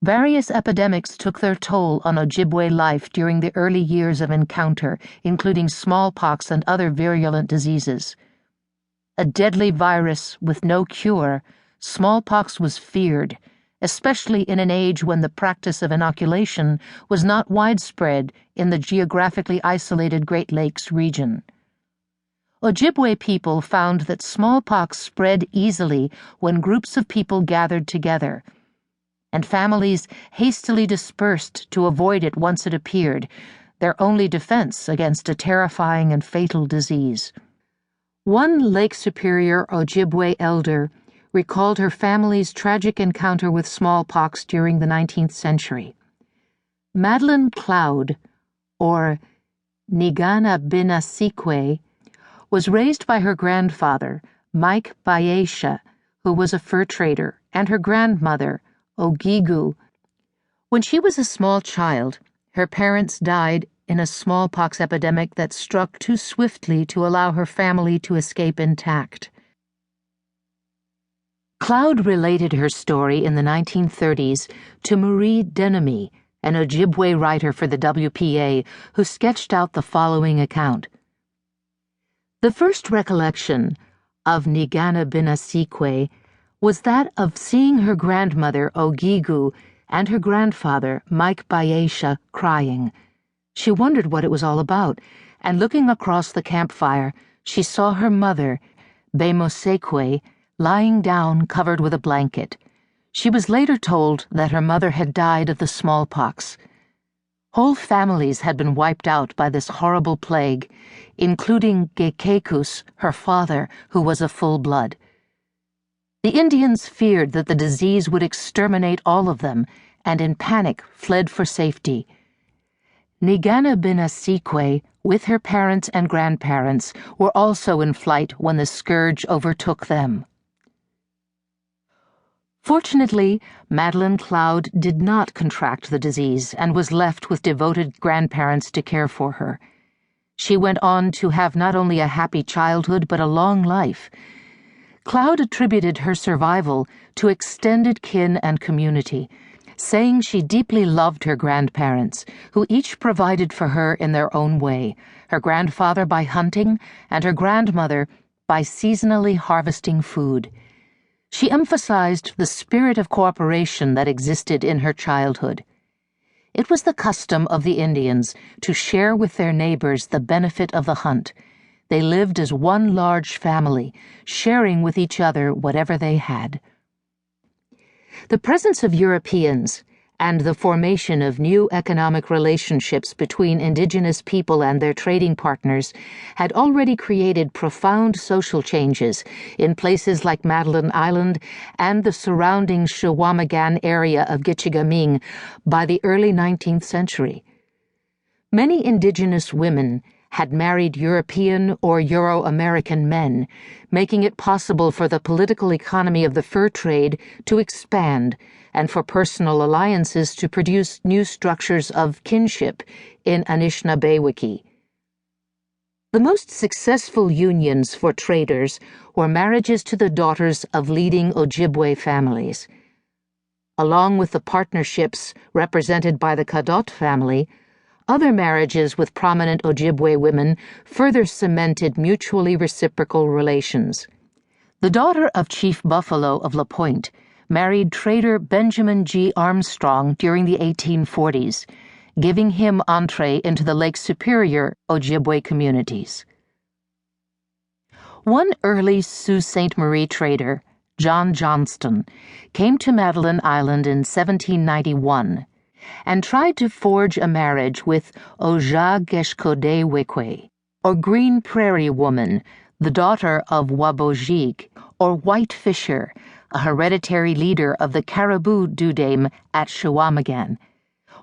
Various epidemics took their toll on Ojibwe life during the early years of encounter, including smallpox and other virulent diseases. A deadly virus with no cure, smallpox was feared, especially in an age when the practice of inoculation was not widespread in the geographically isolated Great Lakes region. Ojibwe people found that smallpox spread easily when groups of people gathered together, and families hastily dispersed to avoid it once it appeared, their only defense against a terrifying and fatal disease. One Lake Superior Ojibwe elder recalled her family's tragic encounter with smallpox during the 19th century. Madeline Cloud, or Nigana-Binasikwe, was raised by her grandfather, Mike Bayesha, who was a fur trader, and her grandmother, Ogigu. When she was a small child, her parents died in a smallpox epidemic that struck too swiftly to allow her family to escape intact. Cloud related her story in the 1930s to Marie Denemy, an Ojibwe writer for the WPA, who sketched out the following account. The first recollection of Nigana-Binasikwe was that of seeing her grandmother, Ogigu, and her grandfather, Mike Bayesha, crying. She wondered what it was all about, and looking across the campfire, she saw her mother, Bemosekwe, lying down covered with a blanket. She was later told that her mother had died of the smallpox. Whole families had been wiped out by this horrible plague, including Gekekus, her father, who was a full-blood. The Indians feared that the disease would exterminate all of them, and in panic fled for safety. Nigana-Binasikwe, with her parents and grandparents, were also in flight when the scourge overtook them. Fortunately, Madeline Cloud did not contract the disease and was left with devoted grandparents to care for her. She went on to have not only a happy childhood but a long life. Cloud attributed her survival to extended kin and community, saying she deeply loved her grandparents, who each provided for her in their own way, her grandfather by hunting and her grandmother by seasonally harvesting food. She emphasized the spirit of cooperation that existed in her childhood. It was the custom of the Indians to share with their neighbors the benefit of the hunt. They lived as one large family, sharing with each other whatever they had. The presence of Europeans and the formation of new economic relationships between indigenous people and their trading partners had already created profound social changes in places like Madeline Island and the surrounding Shawamagan area of Gitchigaming by the early 19th century. Many indigenous women had married European or Euro-American men, making it possible for the political economy of the fur trade to expand and for personal alliances to produce new structures of kinship in Anishinaabewiki. The most successful unions for traders were marriages to the daughters of leading Ojibwe families. Along with the partnerships represented by the Cadot family, other marriages with prominent Ojibwe women further cemented mutually reciprocal relations. The daughter of Chief Buffalo of La Pointe married trader Benjamin G. Armstrong during the 1840s, giving him entree into the Lake Superior Ojibwe communities. One early Sault Ste. Marie trader, John Johnston, came to Madeline Island in 1791 and tried to forge a marriage with Ojageshkodewekwe, or Green Prairie Woman, the daughter of Wabojig, or White Fisher, a hereditary leader of the Caribou Duodame at Shawamagan.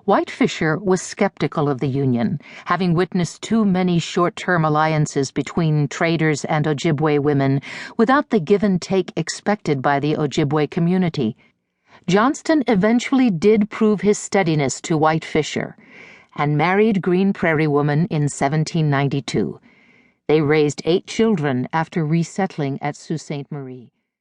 White Fisher was skeptical of the union, having witnessed too many short-term alliances between traders and Ojibwe women without the give-and-take expected by the Ojibwe community. Johnston eventually did prove his steadiness to White Fisher and married Green Prairie Woman in 1792. They raised 8 children after resettling at Sault Ste. Marie.